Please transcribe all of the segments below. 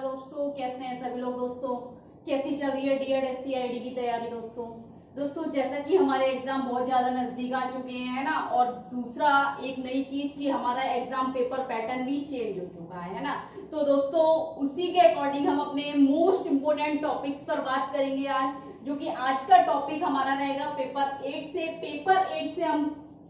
दोस्तों, कैसे हैं सभी लोग। दोस्तों कैसी चल रही है डीएड एससीआईडी की तैयारी। दोस्तों जैसा कि हमारे एग्जाम बहुत ज्यादा नजदीक आ चुके हैं ना, और दूसरा एक नई चीज कि हमारा एग्जाम पेपर पैटर्न भी चेंज हो चुका है ना। तो दोस्तों उसी के अकॉर्डिंग हम अपने मोस्ट इंपोर्टेंट टॉपिक्स पर बात करेंगे आज, जो कि आज का टॉपिक हमारा रहेगा पेपर 8 से हम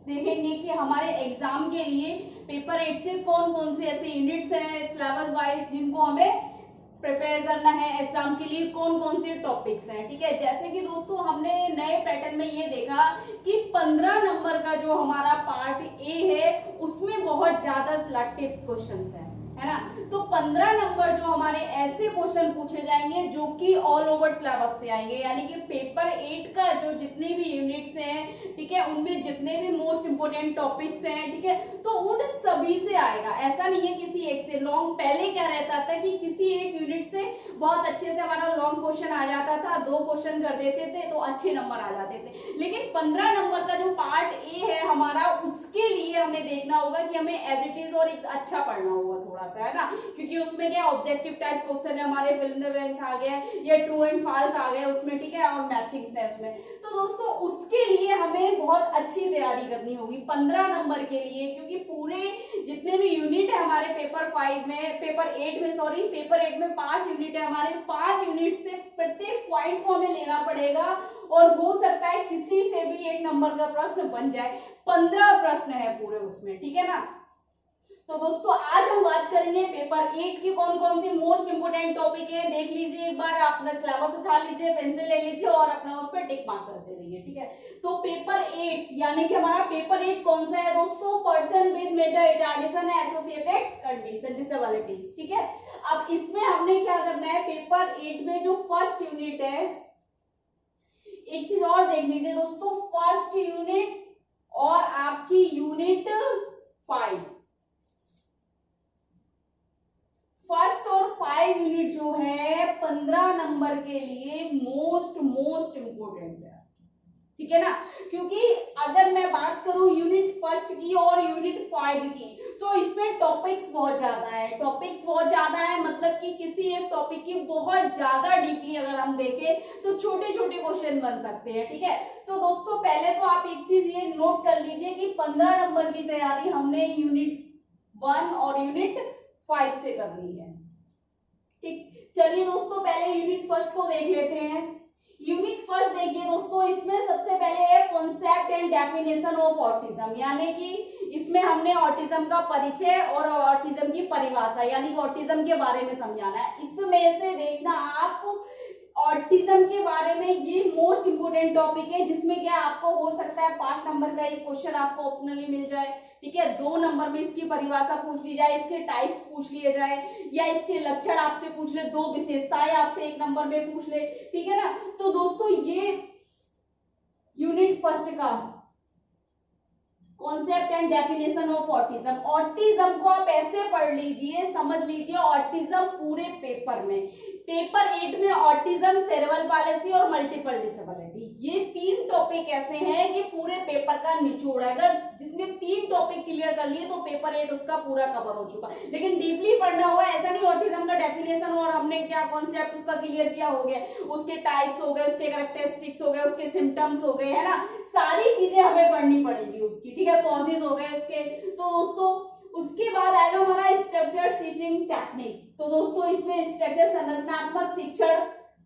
देखेंगे कि हमारे एग्जाम के लिए पेपर 8 से कौन कौन से ऐसे यूनिट्स हैं सिलेबस वाइज जिनको हमें प्रिपेयर करना है एग्जाम के लिए, कौन कौन से टॉपिक्स हैं। ठीक है, जैसे कि दोस्तों हमने नए पैटर्न में ये देखा कि 15 नंबर का जो हमारा पार्ट ए है उसमें बहुत ज्यादा सिलेक्टिव क्वेश्चंस हैं, है ना। तो 15 नंबर जो हमारे ऐसे क्वेश्चन पूछे जाएंगे जो कि ऑल ओवर सिलेबस से आएंगे, यानी कि पेपर 8 का जो जितने भी यूनिट्स हैं, ठीक है, उनमें जितने भी मोस्ट इंपोर्टेंट टॉपिक्स हैं, ठीक है, तो उन सभी से आएगा। ऐसा नहीं है किसी एक से। लॉन्ग पहले क्या रहता था कि किसी एक यूनिट से बहुत अच्छे से हमारा लॉन्ग क्वेश्चन आ जाता था, 2 क्वेश्चन कर देते थे तो अच्छे नंबर आ जाते थे। लेकिन 15 नंबर का जो पार्ट ए है हमारा, उसके लिए हमें देखना होगा कि हमें एज इट इज और एक अच्छा पढ़ना होगा थोड़ा सा, है ना, क्योंकि उसमें क्या ऑब्जेक्टिव टाइप क्वेश्चन है हमारे, फिल इन द ब्लैंक्स आ गया या ट्रू एंड फॉल्स आ गया उसमें, ठीक है, और मैचिंग्स है उसमें। तो दोस्तों उसके लिए हमें बहुत अच्छी तैयारी करनी होगी 15 नंबर के लिए, क्योंकि पूरे जितने भी यूनिट है हमारे पेपर 8 में 5 यूनिट है हमारे, 5 यूनिट से प्रत्येक पॉइंट को हमें लेना पड़ेगा, और हो सकता है किसी से भी एक नंबर का प्रश्न बन जाए। 15 प्रश्न है पूरे उसमें, ठीक है ना। तो दोस्तों आज हम बात करेंगे पेपर 8 के कौन कौन से मोस्ट इंपोर्टेंट टॉपिक है। देख लीजिए एक बार, अपना सिलेबस उठा लीजिए, पेंसिल ले लीजिए और अपना उस पर टिक मार्क करते रहिए, ठीक है। तो पेपर 8 यानी कि हमारा पेपर 8 कौन सा है दोस्तों? Person with mental retardation associated condition disabilities, ठीक है। अब इसमें हमने क्या करना है, पेपर 8 में जो फर्स्ट यूनिट है, एक चीज और देख लीजिए दोस्तों, फर्स्ट यूनिट और आपकी यूनिट 5, फर्स्ट और 5 यूनिट जो है 15 नंबर के लिए मोस्ट इंपोर्टेंट है, ठीक है ना। क्योंकि अगर मैं बात करूं यूनिट फर्स्ट की और यूनिट 5 की, तो इसमें टॉपिक्स बहुत ज्यादा है, मतलब कि किसी एक टॉपिक की बहुत ज्यादा डीपली अगर हम देखें तो छोटे छोटे क्वेश्चन बन सकते हैं, ठीक है। तो दोस्तों पहले तो आप एक चीज ये नोट कर लीजिए कि 15 नंबर की तैयारी हमने यूनिट 1 और यूनिट 5 से करनी है, ठीक। चलिए दोस्तों पहले यूनिट फर्स्ट को देख लेते हैं। यूनिट फर्स्ट देखिए दोस्तों, इसमें सबसे पहले है concept and definition of autism, यानी कि इसमें हमने ऑटिज्म का परिचय और ऑटिज्म की परिभाषा, यानी कि ऑटिज्म के बारे में समझाना है। इसमें से देखना आप ऑटिज्म के बारे में, ये मोस्ट इंपोर्टेंट टॉपिक है, जिसमें क्या आपको हो सकता है 5 नंबर का एक क्वेश्चन आपको ऑप्शनली मिल जाए, ठीक है। 2 नंबर में इसकी परिभाषा पूछ ली जाए, इसके टाइप्स पूछ लिए जाए, या इसके लक्षण आपसे पूछ ले, 2 विशेषताएं आपसे 1 नंबर में पूछ ले, ठीक है ना। तो दोस्तों ये यूनिट फर्स्ट का concept and definition of autism. Autism को आप ऐसे पढ़ लीजिए, समझ लीजिए, ऑटिज्म पूरे पेपर में, पेपर 8 में ऑटिज्म, सेरेब्रल पालेसी और मल्टीपल डिसेबिलिटी, ये 3 टॉपिक ऐसे हैं कि पूरे पेपर का निचोड़ है। अगर जिसने 3 टॉपिक क्लियर कर लिए तो पेपर 8 उसका पूरा कवर हो चुका। लेकिन डीपली पढ़ना हुआ, ऐसा नहीं ऑटिज्म का डेफिनेशन और हमने क्या कॉन्सेप्ट उसका क्लियर किया हो गया, उसके टाइप्स हो गए, उसके कैरेक्टरिस्टिक्स हो गए, उसके सिम्टम्स हो गए, है ना, सारी चीजें हमें पढ़नी पड़ेगी उसकी, ठीक है, कॉजेज हो गए उसके। तो दोस्तों उसके बाद आएगा हमारा स्ट्रक्चर टीचिंग टेक्निक्स। तो दोस्तों इसमें स्ट्रक्चर संरचनात्मक शिक्षण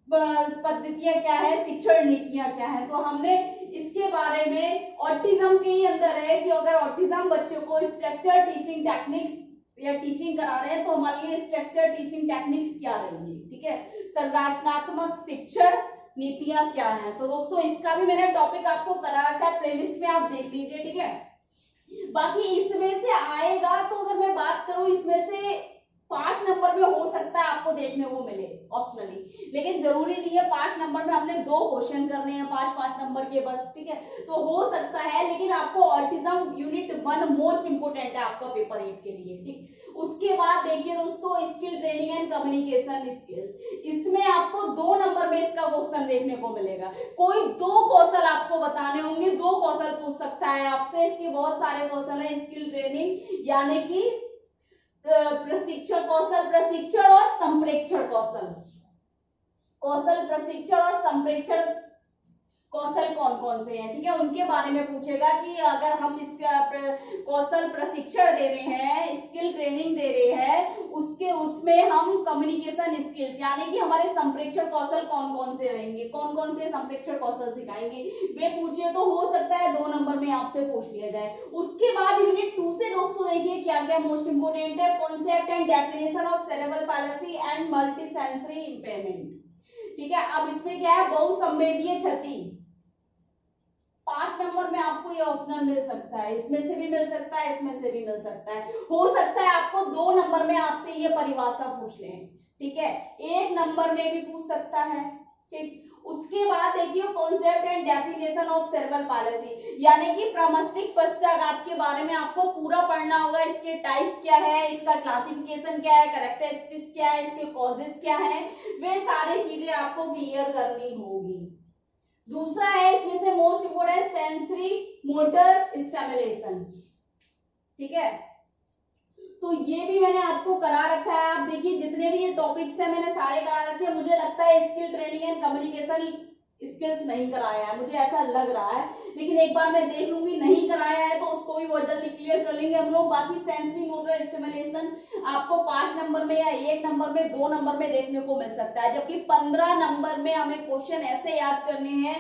पद्धतियां क्या है, शिक्षण नीतियां क्या है, तो हमने इसके बारे में, ऑटिज्म के ही अंदर है कि अगर ऑटिज्म बच्चों को स्ट्रक्चर टीचिंग टेक्निक्स या टीचिंग करा रहे हैं तो हमारे लिए स्ट्रक्चर टीचिंग टेक्निक्स क्या रहेंगी, ठीक है, संरचनात्मक शिक्षण नीतियां क्या हैं। तो दोस्तों इसका भी मैंने टॉपिक आपको करा रखा है, प्लेलिस्ट में आप देख लीजिए, ठीक है। बाकी इसमें से आएगा, तो अगर मैं बात करूं इसमें से 5 नंबर में हो सकता है आपको देखने को मिले ऑप्शनली, लेकिन जरूरी नहीं है 5 नंबर में हमने 2 क्वेश्चन करने हैं 5 नंबर के बस, ठीक है, तो हो सकता है। लेकिन आपको ऑटिज्म यूनिट 1 मोस्ट इंपोर्टेंट है आपका पेपर 8 के लिए, ठीक। उसके बाद देखिए दोस्तों skill training and communication skills, इसमें आपको 2 नंबर में इसका क्वेश्चन देखने को मिलेगा। कोई 2 कौशल आपको बताने होंगे, 2 कौशल पूछ सकता है आपसे, इसके बहुत सारे कौशल है। स्किल ट्रेनिंग यानी कि प्रशिक्षण कौशल, प्रशिक्षण और संप्रेक्षण कौशल, कौशल प्रशिक्षण और संप्रेक्षण कौशल कौन कौन से हैं, ठीक है, उनके बारे में पूछेगा कि अगर हम इस कौशल प्रशिक्षण दे रहे हैं, स्किल ट्रेनिंग दे रहे हैं, उसमें हम कम्युनिकेशन स्किल्स यानी कि हमारे संप्रेक्षण कौशल कौन कौन से रहेंगे, कौन कौन से संप्रेक्षण कौशल सिखाएंगे, वे पूछिए तो हो सकता है 2 नंबर में आपसे पूछ लिया जाए। उसके बाद यूनिट 2 से दोस्तों देखिए क्या क्या मोस्ट इंपोर्टेंट है, concept and definition of cerebral palsy and multi sensory impairment, ठीक है। अब इसमें क्या है, बहुसंवेदीय क्षति, 5 नंबर में आपको ये ऑप्शनल मिल सकता है, इसमें से भी मिल सकता है, इसमें से भी मिल सकता है, हो सकता है आपको 2 नंबर में आपसे ये परिभाषा पूछ लें, ठीक है, 1 नंबर में भी पूछ सकता है, ठीक। उसके बाद देखिए concept and definition of cerebral palsy यानी कि प्रमस्तिष्क पश्चाघात के बारे में आपको पूरा पढ़ना होगा, इसके टाइप्स क्या है, इसका क्लासिफिकेशन क्या है, कैरेक्टरिस्टिक्स क्या है, इसके कॉजेस क्या है, वे सारी चीजें आपको क्लियर करनी होगी। दूसरा है इसमें से most important sensory motor stimulation, ठीक है, तो ये भी मैंने आपको करा रखा है। आप देखिए जितने भी ये टॉपिक्स है मैंने सारे करा रखे हैं। मुझे लगता है skill training and communication skills नहीं कराया है, मुझे ऐसा लग रहा है, लेकिन एक बार मैं देख लूंगी, नहीं कराया है तो उसको भी बहुत जल्दी क्लियर कर लेंगे हम लोग। बाकी सेंसरी मोटर स्टिमुलेशन आपको 5 नंबर में या 1 नंबर में 2 नंबर में देखने को मिल सकता है, जबकि 15 नंबर में हमें क्वेश्चन ऐसे याद करने हैं,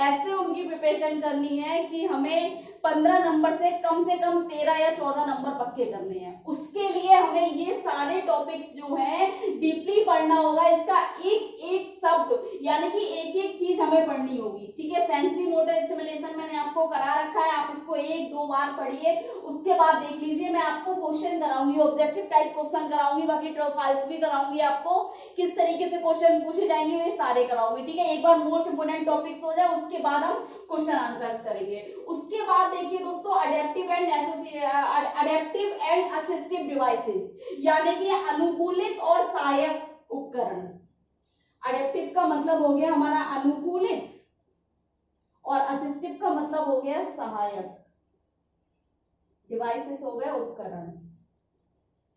ऐसे उनकी प्रिपरेशन करनी है कि हमें 15 नंबर से कम 13 या 14 नंबर पक्के करने हैं। उसके लिए हमें ये सारे टॉपिक्स जो हैं डीपली पढ़ना होगा, इसका एक एक शब्द यानी कि एक एक चीज हमें पढ़नी होगी, ठीक है। सेंसरी मोटर स्टिमुलेशन मैंने आपको करा रखा है, आप इसको 1-2 बार पढ़िए, उसके बाद देख लीजिए। मैं आपको क्वेश्चन कराऊंगी, ऑब्जेक्टिव टाइप क्वेश्चन कराऊंगी, बाकी प्रोफाइल्स भी कराऊंगी, आपको किस तरीके से क्वेश्चन पूछे जाएंगे वे सारे कराऊंगी, ठीक है। एक बार मोस्ट इंपोर्टेंट टॉपिक्स हो जाए उसके बाद हम क्वेश्चन आंसर्स करेंगे। उसके बाद देखिए दोस्तों अडेप्टिव एंड असिस्टिव डिवाइसेस यानी कि अनुकूलित और सहायक उपकरण। अडेप्टिव का मतलब हो गया हमारा अनुकूलित और असिस्टिव का मतलब हो गया सहायक, डिवाइसेस हो गए उपकरण,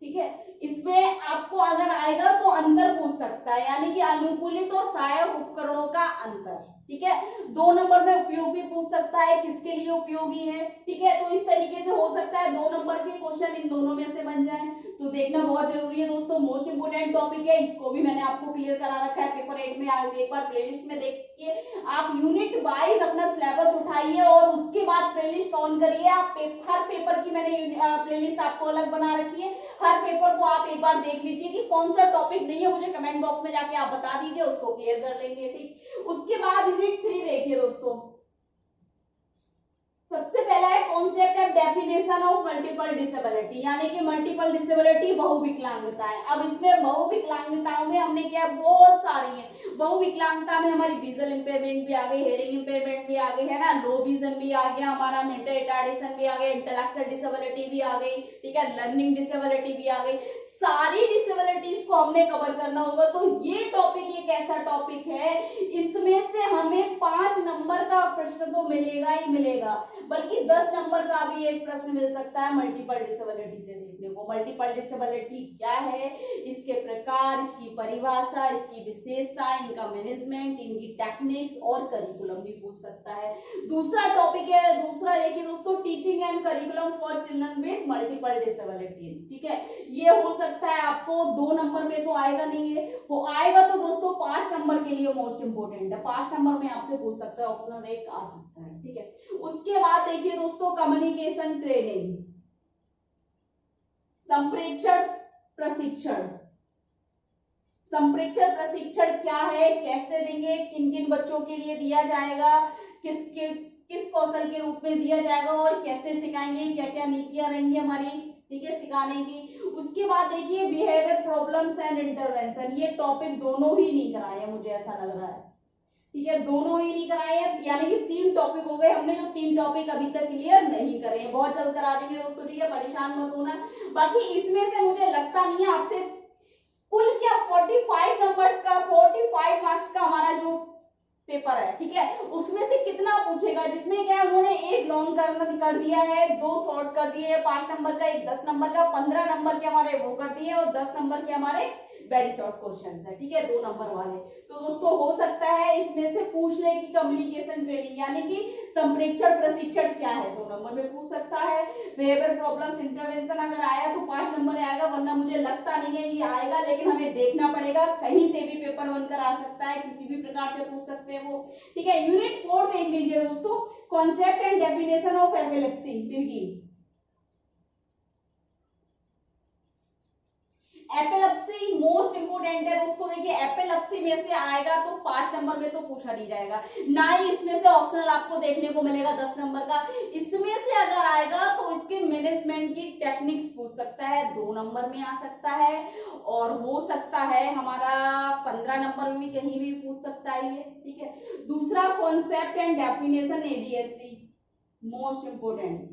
ठीक है। इसमें आपको अगर आएगा तो अंतर पूछ सकता है, यानी कि अनुकूलित और सहायक उपकरणों का अंतर, ठीक है। 2 नंबर में उपयोग भी पूछ सकता है, किसके लिए उपयोगी है, ठीक है। तो इस तरीके से हो सकता है 2 नंबर के क्वेश्चन इन दोनों में से बन जाए, तो देखना बहुत जरूरी है दोस्तों। मोस्ट इंपोर्टेंट टॉपिक है, इसको भी मैंने आपको क्लियर करा रखा है पेपर 8 में। आप एक बार प्लेलिस्ट में देखिए, आप यूनिट वाइज अपना सिलेबस उठाइए और उसके बाद प्लेलिस्ट ऑन करिए। आप हर पेपर की मैंने प्लेलिस्ट आपको अलग बना रखी है, हर पेपर को आप एक बार देख लीजिए कि कौन सा टॉपिक नहीं है, मुझे कमेंट बॉक्स में जाके आप बता दीजिए, उसको क्लियर कर लेंगे, ठीक। उसके बाद यूनिट 3 देखिए दोस्तों, सबसे पहला है concept and definition of multiple disability यानी कि मल्टीपल डिसेबिलिटी बहुविकलांगता है। अब इसमें बहुविकलांगताओं में हमने क्या बहुत सारी है, बहुविकलांगता में हमारी विजुअल इंपेयरमेंट भी आ गई, हेयरिंग इंपेयरमेंट भी आ गई है ना, लो विजन भी आ गया हमारा, मेंटल रिटार्डेशन भी आ गई, इंटेलेक्चुअल डिसेबिलिटी भी आ गई, ठीक है, लर्निंग डिसेबिलिटी भी आ गई। सारी डिसेबिलिटीज को हमने कवर करना होगा। तो ये टॉपिक एक ऐसा टॉपिक है, इसमें से हमें 5 नंबर का प्रश्न तो मिलेगा ही मिलेगा, बल्कि 10 नंबर का भी एक प्रश्न मिल सकता है मल्टीपल डिसेबिलिटी से देखने को। मल्टीपल डिसेबिलिटी क्या है, इसके प्रकार, इसकी परिभाषा, इसकी विशेषता, इनका मैनेजमेंट, इनकी टेक्निक्स और करिकुलम भी पूछ सकता है। दूसरा टॉपिक है, दूसरा देखिए दोस्तों, teaching and curriculum for children with multiple disabilities, ठीक है। ये हो सकता है आपको 2 नंबर में तो आएगा नहीं है, वो आएगा तो दोस्तों 5 नंबर के लिए मोस्ट इंपोर्टेंट है, 5 नंबर में आपसे पूछ सकता है, ऑप्शनल 1 आ सकता है, ठीक है। उसके बाद देखिए दोस्तों कम्युनिकेशन ट्रेनिंग, संप्रेक्षण प्रशिक्षण। संप्रेक्षण प्रशिक्षण क्या है, कैसे देंगे, किन किन बच्चों के लिए दिया जाएगा, किस कौशल के रूप में दिया जाएगा और कैसे सिखाएंगे, क्या क्या नीतियां रहेंगी हमारी, ठीक है, सिखाने की। उसके बाद देखिए बिहेवियर प्रॉब्लम्स एंड इंटरवेंशन, ये टॉपिक दोनों ही नहीं कराए, मुझे ऐसा लग रहा है, ठीक है, दोनों ही नहीं कराए हैं, यानी कि 3 टॉपिक हो गए हमने, जो 3 टॉपिक अभी तक क्लियर नहीं करे हैं, बहुत जल्द करा देंगे दोस्तों, ठीक है, परेशान मत होना। बाकी इसमें से मुझे लगता नहीं है आपसे कुल क्या 45 नंबर्स का 45 मार्क्स का हमारा जो पेपर है, ठीक है, उसमें से कितना पूछेगा, जिसमें क्या है उन्होंने एक लॉन्ग कर दिया है, 2 शॉर्ट कर दिए, 5 नंबर का, एक 10 नंबर का, 15 नंबर के हमारे वो कर दिए और 10 नंबर के हमारे वेरी शॉर्ट क्वेश्चंस है, ठीक है, 2 नंबर वाले। तो दोस्तों हो सकता है इसमें से पूछ ले कि कम्युनिकेशन ट्रेनिंग यानी कि संप्रेक्षण प्रशिक्षण क्या है, 2 नंबर में पूछ सकता है। बिहेवियर प्रॉब्लम्स इंटरवेंशन अगर आया तो 5 नंबर में आएगा, वरना मुझे लगता नहीं है ये आएगा, लेकिन हमें देखना पड़ेगा, कहीं से भी पेपर बनकर आ सकता है, किसी भी प्रकार से पूछ सकते हैं वो, ठीक है। यूनिट 4 देख लीजिए दोस्तों, concept and definition of epilepsy, मिर्गी। एपिलेप्सी मोस्ट इंपोर्टेंट है दोस्तों, देखिए एपिलेप्सी में से आएगा तो 5 नंबर में तो पूछा नहीं जाएगा, ना ही इसमें से ऑप्शनल आपको देखने को मिलेगा 10 नंबर का। इसमें से अगर आएगा तो इसके मैनेजमेंट की टेक्निक्स पूछ सकता है, 2 नंबर में आ सकता है, और हो सकता है हमारा 15 नंबर में भी कहीं भी पूछ सकता है ये, ठीक है। दूसरा concept and definition ADSD, most important,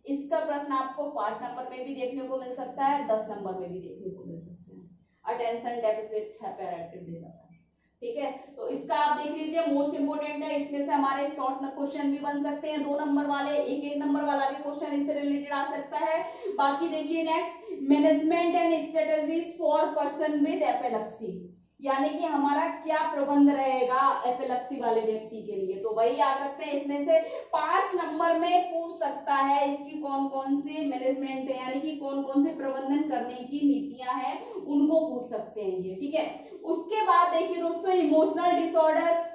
इसका प्रश्न आपको 5 नंबर में भी देखने को मिल सकता है, 10 नंबर में भी देखने को मिल सकता है। अटेंशन डेफिसिट हाइपरएक्टिव डिसऑर्डर, ठीक है, तो इसका आप देख लीजिए, मोस्ट इंपोर्टेंट है। इसमें से हमारे शॉर्ट क्वेश्चन भी बन सकते हैं, 2 नंबर वाले, एक नंबर वाला भी क्वेश्चन इससे रिलेटेड आ सकता है। बाकी देखिए next, management and strategies for person with epilepsy, यानी कि हमारा क्या प्रबंध रहेगा एपिलेप्सी वाले व्यक्ति के लिए, तो वही आ सकते हैं। इसमें से 5 नंबर में पूछ सकता है इसकी कौन कौन सी मैनेजमेंट है, यानी कि कौन कौन से प्रबंधन करने की नीतियां हैं, उनको पूछ सकते हैं ये, ठीक है। उसके बाद देखिए दोस्तों, इमोशनल डिसऑर्डर,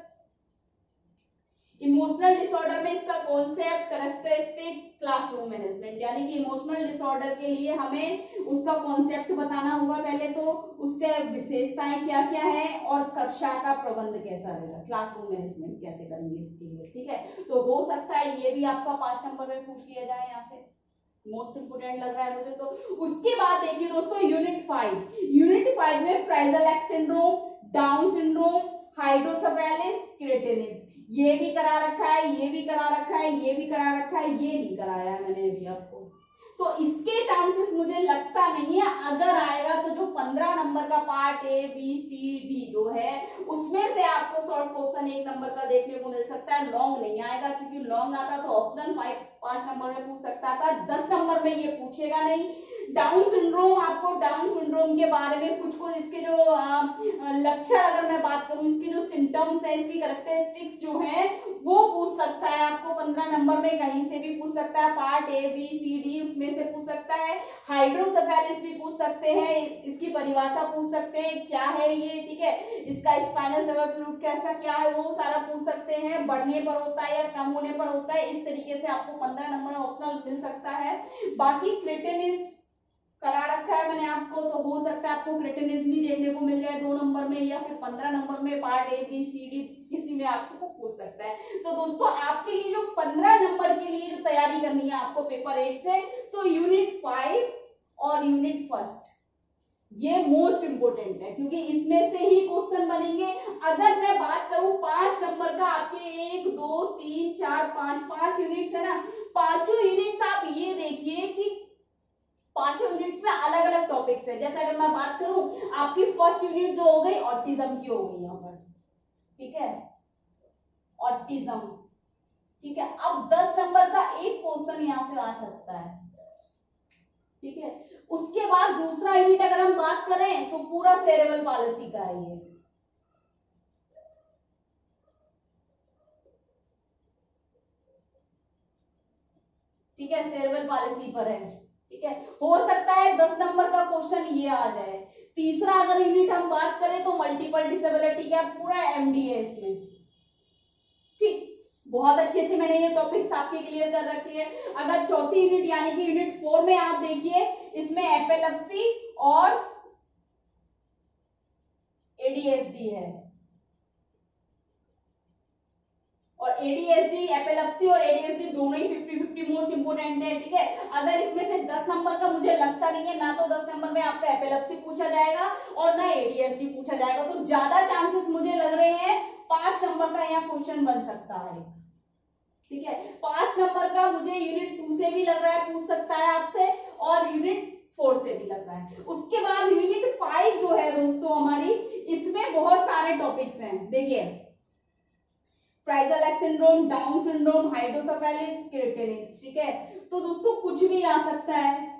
इमोशनल डिसऑर्डर में इसका कॉन्सेप्ट, कैरेक्टरिस्टिक, क्लासरूम मैनेजमेंट, यानी कि इमोशनल डिसऑर्डर के लिए हमें उसका कॉन्सेप्ट बताना होगा पहले, तो उसके विशेषताएं क्या क्या है और कक्षा का प्रबंध कैसा रहेगा, क्लासरूम मैनेजमेंट कैसे करेंगे उसके लिए, ठीक है। तो हो सकता है ये भी आपका 5 नंबर में पूछ लिया जाए, यहाँ से मोस्ट इंपोर्टेंट लग रहा है मुझे। तो उसके बाद देखिए दोस्तों, यूनिट 5 में फ्राइजल एक्स सिंड्रोम, डाउन सिंड्रोम, हाइड्रोसेफेलिस, क्रेटिनिस, ये भी करा रखा है, ये भी करा रखा है, ये भी करा रखा है, ये नहीं कराया है मैंने अभी आपको। तो इसके चांसेस मुझे लगता नहीं है, अगर आएगा तो जो 15 नंबर का part A B C D जो है उसमें से आपको शॉर्ट क्वेश्चन 1 नंबर का देखने को मिल सकता है, लॉन्ग नहीं आएगा, क्योंकि लॉन्ग आता तो ऑप्शनल 5 नंबर में पूछ सकता था, 10 नंबर में ये पूछेगा नहीं। डाउन सिंड्रोम, आपको डाउन सिंड्रोम के बारे में कुछ इसके जो लक्षण, अगर मैं बात करूं, इसके जो सिम्टम्स है, इसकी कैरेक्टरिस्टिक्स जो है वो पूछ सकता है आपको 15 नंबर में, कहीं से भी पूछ सकता है, part A B C D उसमें से पूछ सकता है। हाइड्रोसेफेलिस भी पूछ सकते हैं, इसकी परिभाषा पूछ सकते हैं क्या है ये, ठीक है, इसका स्पाइनल सर्वर फ्लूइड कैसा क्या है वो सारा पूछ सकते हैं, बढ़ने पर होता है या कम होने पर होता है, इस तरीके से आपको 15 नंबर में ऑप्शनल मिल सकता है। बाकी क्रेटिनिस करा रखा है मैंने आपको, तो हो सकता है आपको क्रेटिनिस भी देखने को मिल जाए 2 नंबर में, या फिर 15 नंबर में part A B C D किसी में आपको पूछ सकता है। तो दोस्तों आपके लिए जो 15 नंबर के लिए जो तैयारी करनी है आपको पेपर 8 से, तो यूनिट 5 और यूनिट 1 ये मोस्ट इंपोर्टेंट है, क्योंकि इसमें से ही क्वेश्चन बनेंगे। अगर मैं बात करूं 5 नंबर का, आपके 1 2 3 4 5 यूनिट्स है ना, 5 यूनिट्स आप ये देखिए कि 5 यूनिट्स में अलग अलग टॉपिक्स है। जैसे अगर मैं बात करूं, आपकी फर्स्ट यूनिट जो हो गई ऑटिज्म की हो गई यहाँ पर, ठीक है, ऑटिज्म, ठीक है। अब 10 नंबर का एक क्वेश्चन यहां से आ सकता है, ठीक है। उसके बाद दूसरा यूनिट अगर हम बात करें तो पूरा सेरेब्रल पॉलिसी का है ये, ठीक है, सेरेब्रल पॉलिसी पर है, ठीक है। हो सकता है 10 नंबर का क्वेश्चन ये आ जाए। तीसरा अगर यूनिट हम बात करें तो मल्टीपल डिसेबिलिटी का पूरा एमडी है इसमें, ठीक, बहुत अच्छे से मैंने ये टॉपिक्स आपके क्लियर कर रखे हैं। अगर चौथी यूनिट यानी कि यूनिट 4 में आप देखिए, इसमें एपिलेप्सी और एडीएसडी है, और एडीएसडी, एपिलेप्सी और एडीएसडी दोनों ही 50-50 मोस्ट इंपोर्टेंट है, ठीक है। अगर इसमें से 10 नंबर का मुझे लगता नहीं है, ना तो 10 नंबर में आपका एपिलेप्सी पूछा जाएगा और ना एडीएसडी पूछा जाएगा, तो ज्यादा चांसेस मुझे लग रहे हैं 5 नंबर का यहाँ क्वेश्चन बन सकता है, ठीक है। 5 नंबर का मुझे यूनिट 2 से भी लग रहा है पूछ सकता है आपसे, और यूनिट 4 से भी लग रहा है। उसके बाद यूनिट 5 जो है दोस्तों हमारी, इसमें बहुत सारे टॉपिक्स हैं। देखिए फ्राइजल एक्स सिंड्रोम, डाउन सिंड्रोम, हाइड्रोसेफेलिस, क्रेटिनिस, ठीक है। तो दोस्तों कुछ भी आ सकता है,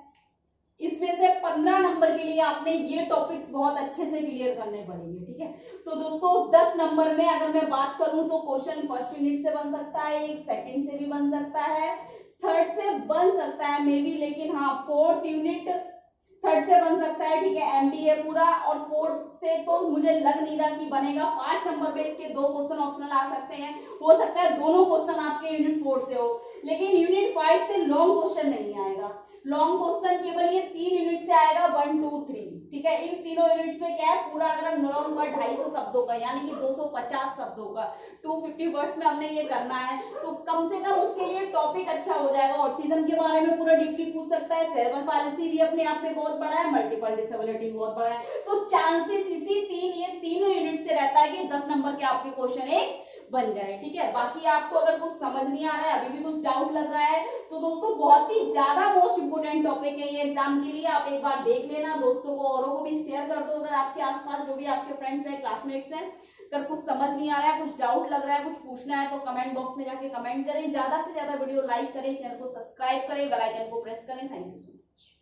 इसमें से 15 नंबर के लिए आपने ये टॉपिक्स बहुत अच्छे से क्लियर करने पड़ेंगे, ठीक है। तो दोस्तों 10 नंबर में अगर मैं बात करूं तो क्वेश्चन फर्स्ट यूनिट से बन सकता है, एक सेकंड से भी बन सकता है, थर्ड से बन सकता है मे बी, लेकिन हाँ फोर्थ यूनिट थर्ड से बन सकता है, ठीक है, एमडीए पूरा, और फोर्थ से तो मुझे लग नहीं रहा कि बनेगा। 5 नंबर पे इसके 2 क्वेश्चन ऑप्शनल आ सकते हैं, हो सकता है दोनों क्वेश्चन आपके यूनिट 4 से हो, लेकिन यूनिट 5 से लॉन्ग क्वेश्चन नहीं आएगा। लॉन्ग क्वेश्चन केवल ये 3 यूनिट से आएगा, 1 2 3, ठीक है। इन तीनों यूनिट्स में क्या है, पूरा अगर हम लॉन्ग का 250 शब्दों का यानी कि 250 शब्दों का 250 वर्ड्स में हमने ये करना है, तो कम से कम उसके लिए टॉपिक अच्छा हो जाएगा। ऑटिज्म के बारे में पूरा डीपली पूछ सकता है, सेरेब्रल पॉलिसी भी अपने आप में बहुत बड़ा है, मल्टीपल डिसेबिलिटी बहुत बड़ा है, तो चांसेस इसी ये तीनों यूनिट से रहता है कि 10 नंबर के आपके क्वेश्चन एक बन जाए, ठीक है। बाकी आपको अगर कुछ समझ नहीं आ रहा है, अभी भी कुछ डाउट लग रहा है, तो दोस्तों बहुत ही ज्यादा मोस्ट इंपोर्टेंट टॉपिक है ये एग्जाम के लिए, आप एक बार देख लेना, दोस्तों को औरों को भी शेयर कर दो, अगर आपके आसपास जो भी आपके फ्रेंड्स हैं, क्लासमेट्स हैं, अगर कुछ समझ नहीं आ रहा है, कुछ डाउट लग रहा है, कुछ पूछना है, तो कमेंट बॉक्स में जाके कमेंट करें, ज्यादा से ज्यादा वीडियो लाइक करें, चैनल को सब्सक्राइब करें, बेल आइकन को प्रेस करें। Thank you so much.